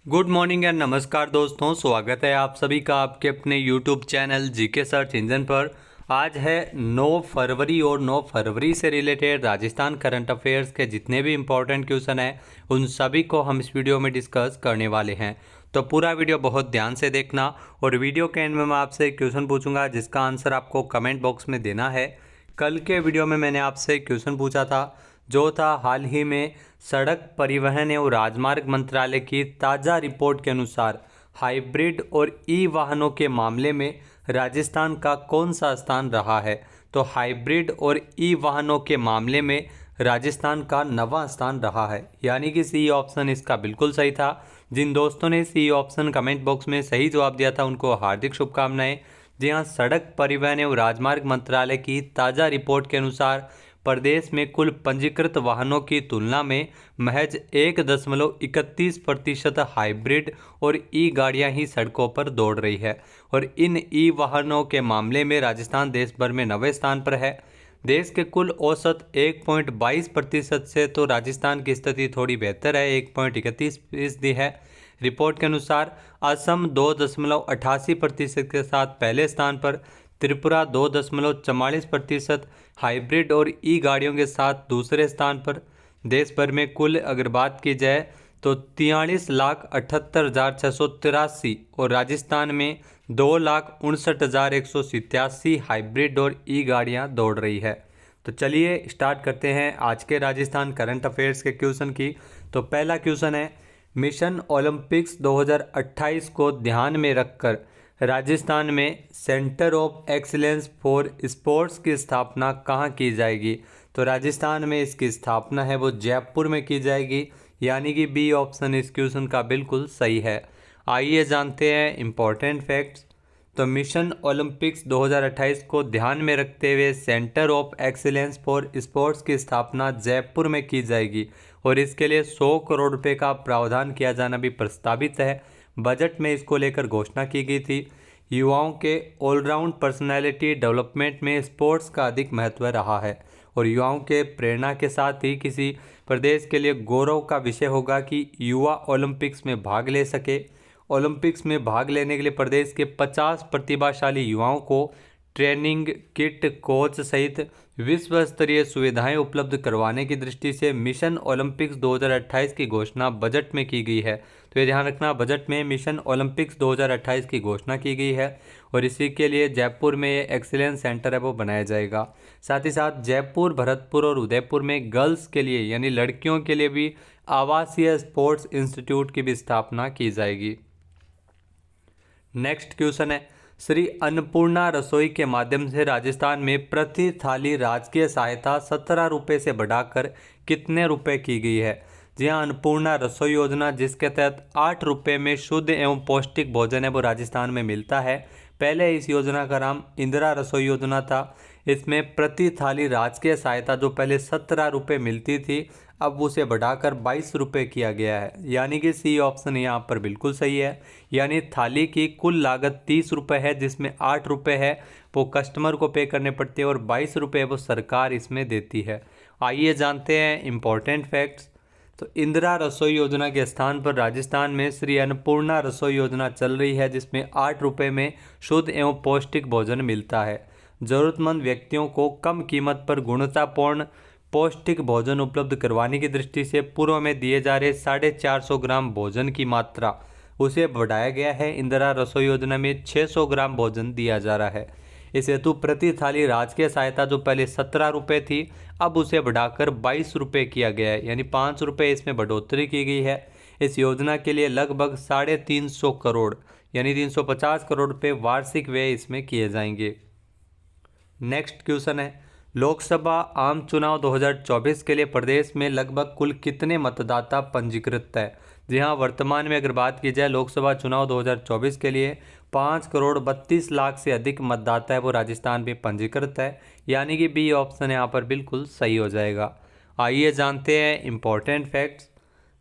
Good morning and नमस्कार दोस्तों, स्वागत है आप सभी का आपके अपने YouTube channel GK search engine पर। आज है 9 फरवरी और 9 फरवरी से रिलेटेड राजस्थान करंट अफेयर्स के जितने भी इम्पोर्टेंट क्वेश्चन हैं उन सभी को हम इस वीडियो में डिस्कस करने वाले हैं। तो पूरा वीडियो बहुत ध्यान से देखना और वीडियो के एंड में मैं आपसे एक क्वेश्चन पूछूंगा जिसका आंसर आपको कमेंट बॉक्स में देना है। कल के वीडियो में मैंने आपसे एक क्वेश्चन पूछा था जो था हाल ही में सड़क परिवहन एवं राजमार्ग मंत्रालय की ताज़ा रिपोर्ट के अनुसार हाइब्रिड और ई वाहनों के मामले में राजस्थान का कौन सा स्थान रहा है। तो हाइब्रिड और ई वाहनों के मामले में राजस्थान का 9वां स्थान रहा है, यानी कि सी ऑप्शन इसका बिल्कुल सही था। जिन दोस्तों ने सी ऑप्शन कमेंट बॉक्स में सही जवाब दिया था उनको हार्दिक शुभकामनाएं। जी हाँ, सड़क परिवहन एवं राजमार्ग मंत्रालय की ताज़ा रिपोर्ट के अनुसार प्रदेश में कुल पंजीकृत वाहनों की तुलना में महज 1.31% हाइब्रिड और ई गाड़ियां ही सड़कों पर दौड़ रही है और इन ई वाहनों के मामले में राजस्थान देश भर में 9वें स्थान पर है। देश के कुल औसत 1.22% से तो राजस्थान की स्थिति थोड़ी बेहतर है, 1.31% है। रिपोर्ट के अनुसार असम 2.88% के साथ पहले स्थान पर, त्रिपुरा 2.44% हाइब्रिड और ई गाड़ियों के साथ दूसरे स्थान पर। देश भर में कुल अगर बात की जाए तो 43,78,683 और राजस्थान में 2,59,187 हाइब्रिड और ई गाड़ियां दौड़ रही है। तो चलिए स्टार्ट करते हैं आज के राजस्थान करंट अफेयर्स के क्वेश्चन की। तो पहला क्वेश्चन है, मिशन ओलंपिक्स 2028 को ध्यान में रखकर राजस्थान में centre of excellence for sports की स्थापना कहाँ की जाएगी। तो राजस्थान में इसकी स्थापना है वो जयपुर में की जाएगी, यानी कि बी ऑप्शन इस क्वेश्चन का बिल्कुल सही है। आइए जानते हैं इम्पोर्टेंट फैक्ट्स। तो मिशन ओलंपिक्स 2028 को ध्यान में रखते हुए centre of excellence for sports की स्थापना जयपुर में की जाएगी और इसके लिए 100 करोड़ रुपए का प्रावधान किया जाना भी प्रस्तावित है। बजट में इसको लेकर घोषणा की गई थी। युवाओं के ऑलराउंड पर्सनैलिटी डेवलपमेंट में स्पोर्ट्स का अधिक महत्व रहा है और युवाओं के प्रेरणा के साथ ही किसी प्रदेश के लिए गौरव का विषय होगा कि युवा ओलंपिक्स में भाग ले सके। ओलंपिक्स में भाग लेने के लिए प्रदेश के 50 प्रतिभाशाली युवाओं को ट्रेनिंग किट, कोच सहित विश्व स्तरीय सुविधाएं उपलब्ध करवाने की दृष्टि से मिशन ओलंपिक्स 2028 की घोषणा बजट में की गई है। तो ये ध्यान रखना, बजट में मिशन ओलंपिक्स 2028 की घोषणा की गई है और इसी के लिए जयपुर में ये एक्सीलेंस सेंटर है वो बनाया जाएगा। साथ ही साथ जयपुर, भरतपुर और उदयपुर में गर्ल्स के लिए यानी लड़कियों के लिए भी आवासीय स्पोर्ट्स इंस्टीट्यूट की भी स्थापना की जाएगी। नेक्स्ट क्वेश्चन है, श्री अन्नपूर्णा रसोई के माध्यम से राजस्थान में प्रति थाली राजकीय सहायता 17 रुपये से बढ़ाकर कितने रुपए की गई है। जी हाँ, अन्नपूर्णा रसोई योजना जिसके तहत 8 रुपये में शुद्ध एवं पौष्टिक भोजन है वो राजस्थान में मिलता है। पहले इस योजना का नाम इंदिरा रसोई योजना था। इसमें प्रति थाली राजकीय सहायता जो पहले 17 रुपये मिलती थी अब उसे बढ़ाकर 22 रुपये किया गया है, यानी कि सी ऑप्शन यहाँ पर बिल्कुल सही है। यानी थाली की कुल लागत 30 रुपये है जिसमें 8 रुपये है वो कस्टमर को पे करने पड़ते हैं और 22 रुपये वो सरकार इसमें देती है। आइए जानते हैं इम्पोर्टेंट फैक्ट्स। तो इंदिरा रसोई योजना के स्थान पर राजस्थान में श्री अन्नपूर्णा रसोई योजना चल रही है जिसमें 8 रुपये में शुद्ध एवं पौष्टिक भोजन मिलता है। ज़रूरतमंद व्यक्तियों को कम कीमत पर गुणवत्तापूर्ण पौष्टिक भोजन उपलब्ध करवाने की दृष्टि से पूर्व में दिए जा रहे 450 ग्राम भोजन की मात्रा उसे बढ़ाया गया है। इंदिरा रसोई योजना में 600 ग्राम भोजन दिया जा रहा है। इस हेतु प्रति थाली राजकीय सहायता जो पहले 17 रुपये थी अब उसे बढ़ाकर 22 रुपये किया गया है, यानी 5 रुपये इसमें बढ़ोतरी की गई है। इस योजना के लिए लगभग 350 करोड़ यानी 350 करोड़ रुपये वार्षिक व्यय इसमें किए जाएंगे। नेक्स्ट क्वेश्चन है, लोकसभा आम चुनाव 2024 के लिए प्रदेश में लगभग कुल कितने मतदाता पंजीकृत है। जी हाँ, वर्तमान में अगर बात की जाए लोकसभा चुनाव 2024 के लिए 5,32,00,000 से अधिक मतदाता है वो राजस्थान में पंजीकृत है, यानी कि बी ऑप्शन यहाँ पर बिल्कुल सही हो जाएगा। आइए जानते हैं इम्पोर्टेंट फैक्ट्स।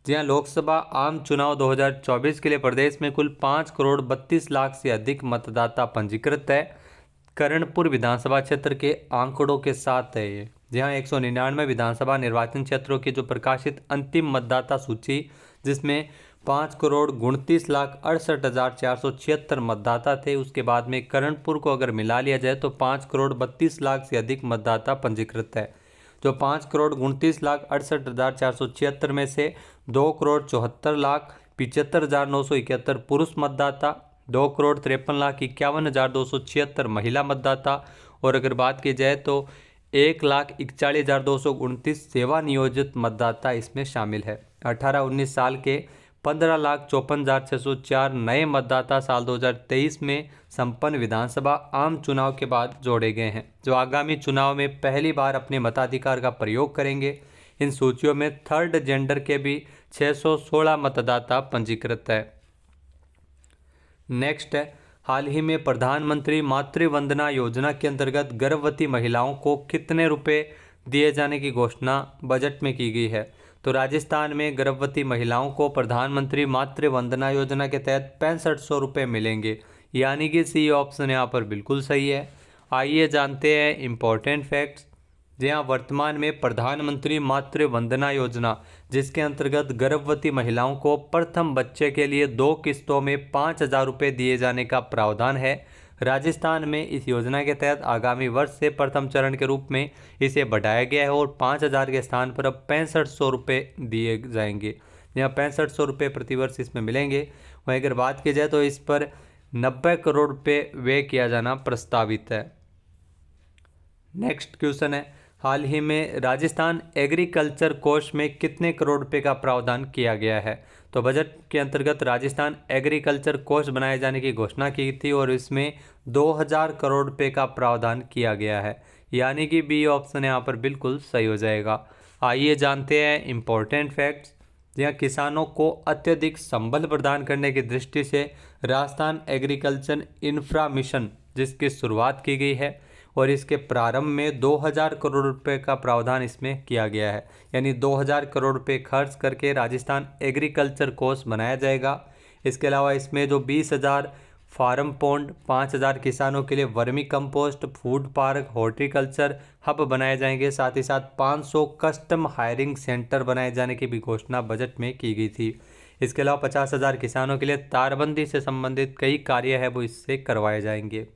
जी हाँ, लोकसभा आम चुनाव 2024 के लिए प्रदेश में कुल 5,32,00,000 से अधिक मतदाता पंजीकृत है। करणपुर विधानसभा क्षेत्र के आंकड़ों के साथ है ये। जी हाँ, 199 विधानसभा निर्वाचन क्षेत्रों की जो प्रकाशित अंतिम मतदाता सूची जिसमें 5,39,68,476 मतदाता थे। उसके बाद में करणपुर को अगर मिला लिया जाए तो 5,32,00,000 से अधिक मतदाता पंजीकृत है। जो 5,39,68,476 में से 2,74,75,971 पुरुष मतदाता, 2,53,51,276 महिला मतदाता और अगर बात की जाए तो 1,41,229 सेवा नियोजित मतदाता इसमें शामिल है। 18-19 साल के 15,54,604 नए मतदाता साल 2023 में संपन्न विधानसभा आम चुनाव के बाद जोड़े गए हैं, जो आगामी चुनाव में पहली बार अपने मताधिकार का प्रयोग करेंगे। इन सूचियों में थर्ड जेंडर के भी 616 मतदाता पंजीकृत है। नेक्स्ट है, हाल ही में प्रधानमंत्री मातृ वंदना योजना के अंतर्गत गर्भवती महिलाओं को कितने रुपए दिए जाने की घोषणा बजट में की गई है। तो राजस्थान में गर्भवती महिलाओं को प्रधानमंत्री मातृ वंदना योजना के तहत 6500 रुपये मिलेंगे, यानी कि सी ऑप्शन यहाँ पर बिल्कुल सही है। आइए जानते हैं इम्पोर्टेंट फैक्ट्स। जहाँ वर्तमान में प्रधानमंत्री मातृ वंदना योजना, जिसके अंतर्गत गर्भवती महिलाओं को प्रथम बच्चे के लिए 2 किस्तों में 5,000 रुपये दिए जाने का प्रावधान है। राजस्थान में इस योजना के तहत आगामी वर्ष से प्रथम चरण के रूप में इसे बढ़ाया गया है और 5,000 के स्थान पर अब 6500 रुपये दिए जाएंगे। यहाँ 6500 रुपये प्रतिवर्ष इसमें मिलेंगे। वहीं अगर बात की जाए तो इस पर 90 करोड़ रुपये व्यय किया जाना प्रस्तावित है। नेक्स्ट क्वेश्चन है, हाल ही में राजस्थान एग्रीकल्चर कोष में कितने करोड़ रुपए का प्रावधान किया गया है। तो बजट के अंतर्गत राजस्थान एग्रीकल्चर कोष बनाए जाने की घोषणा की थी और इसमें 2000 करोड़ रुपए का प्रावधान किया गया है, यानी कि बी ऑप्शन यहाँ पर बिल्कुल सही हो जाएगा। आइए जानते हैं इम्पोर्टेंट फैक्ट्स। यहाँ किसानों को अत्यधिक संबल प्रदान करने की दृष्टि से राजस्थान एग्रीकल्चर इंफ्रा मिशन, जिसकी शुरुआत की गई है और इसके प्रारंभ में 2000 करोड़ रुपए का प्रावधान इसमें किया गया है, यानी 2000 करोड़ रुपए खर्च करके राजस्थान एग्रीकल्चर कोष बनाया जाएगा। इसके अलावा इसमें जो 20,000 फार्म पॉन्ड, 5,000 किसानों के लिए vermi compost, food park, horticulture hub बनाए जाएंगे। साथ ही साथ 500 कस्टम हायरिंग सेंटर बनाए जाने की भी घोषणा बजट में की गई थी। इसके अलावा 50,000 किसानों के लिए तारबंदी से संबंधित कई कार्य है वो इससे करवाए जाएंगे।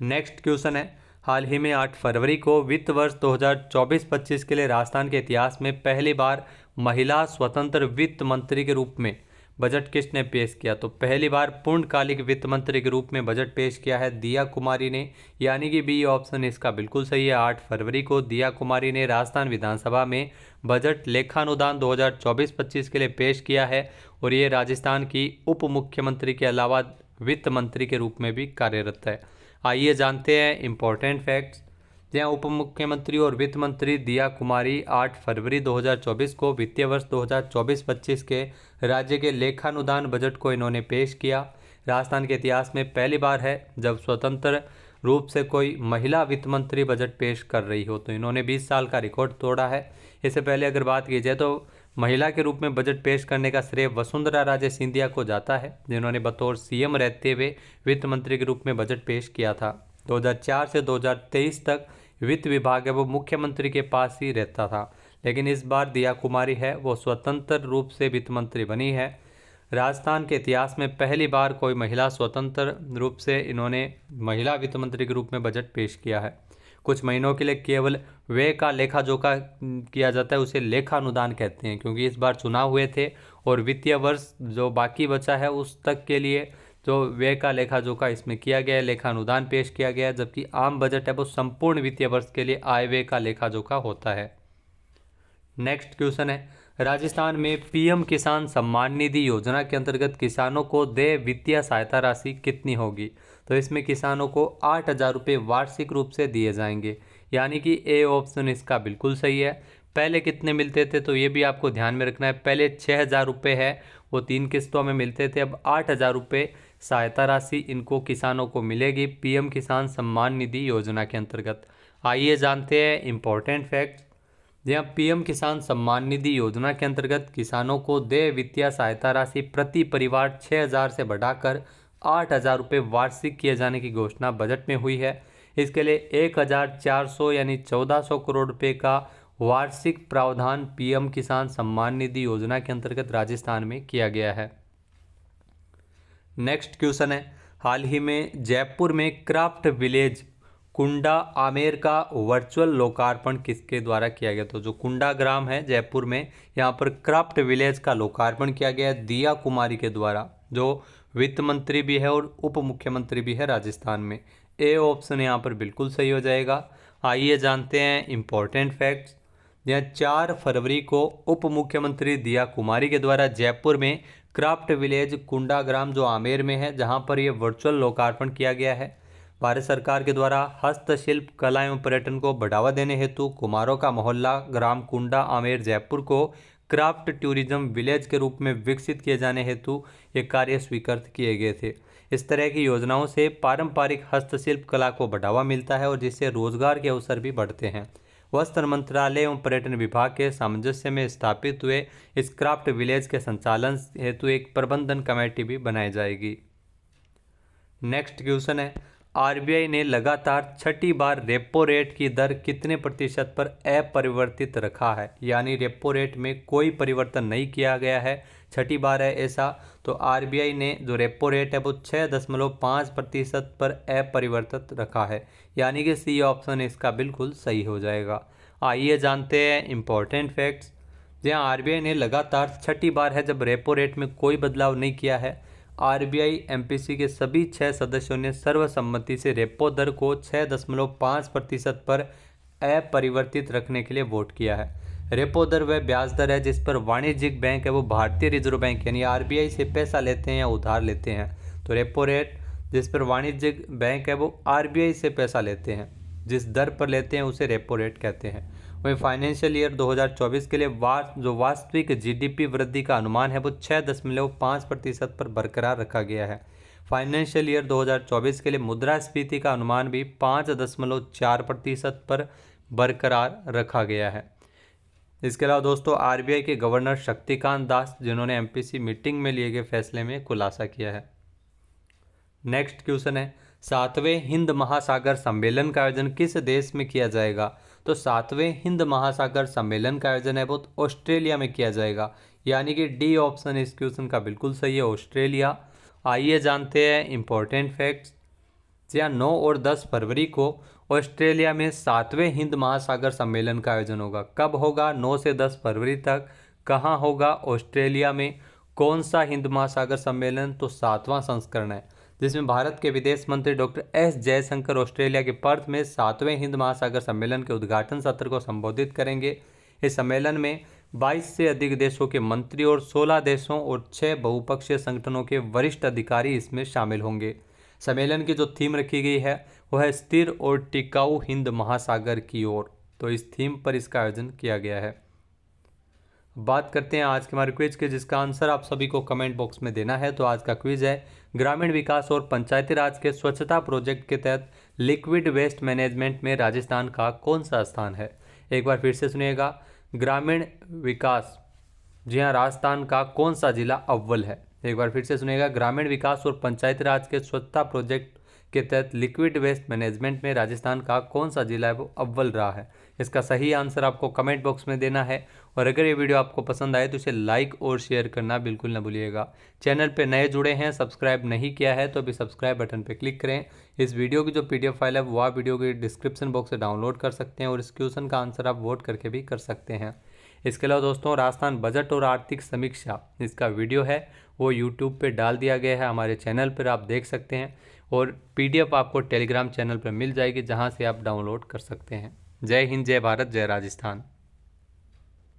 नेक्स्ट क्वेश्चन है, हाल ही में 8 फरवरी को वित्त वर्ष 2024-25 के लिए राजस्थान के इतिहास में पहली बार महिला स्वतंत्र वित्त मंत्री के रूप में बजट किसने पेश किया। तो पहली बार पूर्णकालिक वित्त मंत्री के रूप में बजट पेश किया है दिया कुमारी ने, यानी कि बी ऑप्शन इसका बिल्कुल सही है। 8 फरवरी को दिया कुमारी ने राजस्थान विधानसभा में बजट लेखानुदान 2024-25 के लिए पेश किया है और ये राजस्थान की उप मुख्यमंत्री के अलावा वित्त मंत्री के रूप में भी कार्यरत है। आइए जानते हैं इम्पोर्टेंट फैक्ट्स। जहाँ उप मुख्यमंत्री और वित्त मंत्री दिया कुमारी 8 फरवरी 2024 को वित्तीय वर्ष 2024-25 के राज्य के लेखानुदान बजट को इन्होंने पेश किया। राजस्थान के इतिहास में पहली बार है जब स्वतंत्र रूप से कोई महिला वित्त मंत्री बजट पेश कर रही हो, तो इन्होंने 20 साल का रिकॉर्ड तोड़ा है। इससे पहले अगर बात की जाए तो महिला के रूप में बजट पेश करने का श्रेय वसुंधरा राजे सिंधिया को जाता है, जिन्होंने बतौर सीएम रहते हुए वित्त मंत्री के रूप में बजट पेश किया था। 2004 से 2023 तक वित्त विभाग है वो मुख्यमंत्री के पास ही रहता था, लेकिन इस बार दिया कुमारी है वो स्वतंत्र रूप से वित्त मंत्री बनी है। राजस्थान के इतिहास में पहली बार कोई महिला स्वतंत्र रूप से इन्होंने महिला वित्त मंत्री के रूप में बजट पेश किया है। कुछ महीनों के लिए केवल व्यय का लेखा जोखा किया जाता है, उसे लेखानुदान कहते हैं, क्योंकि इस बार चुनाव हुए थे और वित्तीय वर्ष जो बाकी बचा है उस तक के लिए जो व्यय का लेखा जोखा इसमें किया गया है, लेखानुदान पेश किया गया है, जबकि आम बजट है वो संपूर्ण वित्तीय वर्ष के लिए आय व्यय का लेखा जोखा होता है। नेक्स्ट क्वेश्चन है, राजस्थान में पीएम किसान सम्मान निधि योजना के अंतर्गत किसानों को देय वित्तीय सहायता राशि कितनी होगी। तो इसमें किसानों को 8,000 रुपये वार्षिक रूप से दिए जाएंगे, यानी कि ए ऑप्शन इसका बिल्कुल सही है। पहले कितने मिलते थे तो ये भी आपको ध्यान में रखना है। पहले 6,000 रुपये है वो 3 किस्तों में मिलते थे, अब 8,000 रुपये सहायता राशि इनको किसानों को मिलेगी पीएम किसान सम्मान निधि योजना के अंतर्गत। आइए जानते हैं इम्पोर्टेंट फैक्ट्स। जहाँ पीएम किसान सम्मान निधि योजना के अंतर्गत किसानों को देय वित्तीय सहायता राशि प्रति परिवार 6,000 से बढ़ाकर 8,000 रुपये वार्षिक किए जाने की घोषणा बजट में हुई है। इसके लिए 1,400 यानी 1,400 करोड़ रुपये का वार्षिक प्रावधान पीएम किसान सम्मान निधि योजना के अंतर्गत राजस्थान में किया गया है। नेक्स्ट क्वेश्चन है, हाल ही में जयपुर में क्राफ्ट विलेज कुंडा आमेर का वर्चुअल लोकार्पण किसके द्वारा किया गया? तो जो कुंडा ग्राम है जयपुर में, यहाँ पर क्राफ्ट विलेज का लोकार्पण किया गया है दिया कुमारी के द्वारा, जो वित्त मंत्री भी है और उप मुख्यमंत्री भी है राजस्थान में। ए ऑप्शन यहाँ पर बिल्कुल सही हो जाएगा। आइए जानते हैं इम्पोर्टेंट फैक्ट्स। यहाँ 4 फरवरी को उप मुख्यमंत्री दिया कुमारी के द्वारा जयपुर में क्राफ्ट विलेज कुंडा ग्राम जो आमेर में है, जहाँ पर यह वर्चुअल लोकार्पण किया गया है। भारत सरकार के द्वारा हस्तशिल्प कला एवं पर्यटन को बढ़ावा देने हेतु कुमारों का मोहल्ला ग्राम कुंडा आमेर जयपुर को क्राफ्ट टूरिज्म विलेज के रूप में विकसित किए जाने हेतु ये कार्य स्वीकृत किए गए थे। इस तरह की योजनाओं से पारंपरिक हस्तशिल्प कला को बढ़ावा मिलता है और जिससे रोजगार के अवसर भी बढ़ते हैं। वस्त्र मंत्रालय एवं पर्यटन विभाग के सामंजस्य में स्थापित हुए इस क्राफ्ट विलेज के संचालन हेतु एक प्रबंधन कमेटी भी बनाई जाएगी। नेक्स्ट क्वेश्चन है, आरबीआई ने लगातार छठी बार रेपो रेट की दर कितने प्रतिशत पर अपरिवर्तित रखा है? यानी रेपो रेट में कोई परिवर्तन नहीं किया गया है, छठी बार है ऐसा। तो आरबीआई ने जो रेपो रेट है वो 6.5% पर अपरिवर्तित रखा है, यानी कि सी ऑप्शन इसका बिल्कुल सही हो जाएगा। आइए जानते हैं इम्पोर्टेंट फैक्ट्स। जहाँ आरबीआई ने लगातार छठी बार है जब रेपो रेट में कोई बदलाव नहीं किया है। आरबीआई एमपीसी के सभी 6 सदस्यों ने सर्वसम्मति से रेपो दर को 6.5% पर अपरिवर्तित रखने के लिए वोट किया है। रेपो दर वह ब्याज दर है जिस पर वाणिज्यिक बैंक है वो भारतीय रिजर्व बैंक यानी आरबीआई से पैसा लेते हैं या उधार लेते हैं। तो रेपो रेट जिस पर वाणिज्यिक बैंक है वो आरबीआई से पैसा लेते हैं, जिस दर पर लेते हैं उसे रेपो रेट कहते हैं। वहीं फाइनेंशियल ईयर 2024 के लिए जो वास्तविक जीडीपी वृद्धि का अनुमान है वो 6.5% पर बरकरार रखा गया है। फाइनेंशियल ईयर 2024 के लिए मुद्रास्फीति का अनुमान भी 5.4% पर बरकरार रखा गया है। इसके अलावा दोस्तों आरबीआई के गवर्नर शक्तिकांत दास जिन्होंने एमपीसी मीटिंग में लिए गए फैसले में खुलासा किया है। नेक्स्ट क्वेश्चन है, 7वें हिंद महासागर सम्मेलन का आयोजन किस देश में किया जाएगा? तो 7वें हिंद महासागर सम्मेलन का आयोजन है वो ऑस्ट्रेलिया में किया जाएगा, यानी कि डी ऑप्शन इस क्वेश्चन का बिल्कुल सही है, ऑस्ट्रेलिया। आइए जानते हैं इम्पोर्टेंट फैक्ट्स। जहाँ 9 और 10 फरवरी को ऑस्ट्रेलिया में 7वें हिंद महासागर सम्मेलन का आयोजन होगा। कब होगा? 9 से 10 फरवरी तक। कहाँ होगा? ऑस्ट्रेलिया में। कौन सा हिंद महासागर सम्मेलन? तो 7वां संस्करण है, जिसमें भारत के विदेश मंत्री डॉक्टर एस जयशंकर ऑस्ट्रेलिया के पर्थ में 7वें हिंद महासागर सम्मेलन के उद्घाटन सत्र को संबोधित करेंगे। इस सम्मेलन में 22 से अधिक देशों के मंत्री और 16 देशों और 6 बहुपक्षीय संगठनों के वरिष्ठ अधिकारी इसमें शामिल होंगे। सम्मेलन की जो थीम रखी गई है वह है स्थिर और टिकाऊ हिंद महासागर की ओर। तो इस थीम पर इसका आयोजन किया गया है। बात करते हैं आज के हमारे क्विज के, जिसका आंसर आप सभी को कमेंट बॉक्स में देना है। तो आज का क्विज है, ग्रामीण विकास और पंचायती राज के स्वच्छता प्रोजेक्ट के तहत लिक्विड वेस्ट मैनेजमेंट में राजस्थान का कौन सा स्थान है? एक बार फिर से सुनिएगा, ग्रामीण विकास, जी हाँ, राजस्थान का कौन सा जिला अव्वल है? एक बार फिर से सुनिएगा, ग्रामीण विकास और पंचायती राज के स्वच्छता प्रोजेक्ट के तहत लिक्विड वेस्ट मैनेजमेंट में राजस्थान का कौन सा जिला है वो अव्वल रहा है? इसका सही आंसर आपको कमेंट बॉक्स में देना है। और अगर ये वीडियो आपको पसंद आए तो इसे लाइक और शेयर करना बिल्कुल ना भूलिएगा। चैनल पे नए जुड़े हैं, सब्सक्राइब नहीं किया है तो अभी सब्सक्राइब बटन पे क्लिक करें। इस वीडियो की जो पीडीएफ फाइल है वो आप वीडियो के डिस्क्रिप्शन बॉक्स से डाउनलोड कर सकते हैं और इस क्वेश्चन का आंसर आप वोट करके भी कर सकते हैं। इसके अलावा दोस्तों राजस्थान बजट और आर्थिक समीक्षा इसका वीडियो है वो यूट्यूब पे डाल दिया गया है, हमारे चैनल पर आप देख सकते हैं। और पीडीएफ आपको टेलीग्राम चैनल पर मिल जाएगी जहां से आप डाउनलोड कर सकते हैं। जय हिंद, जय भारत, जय राजस्थान।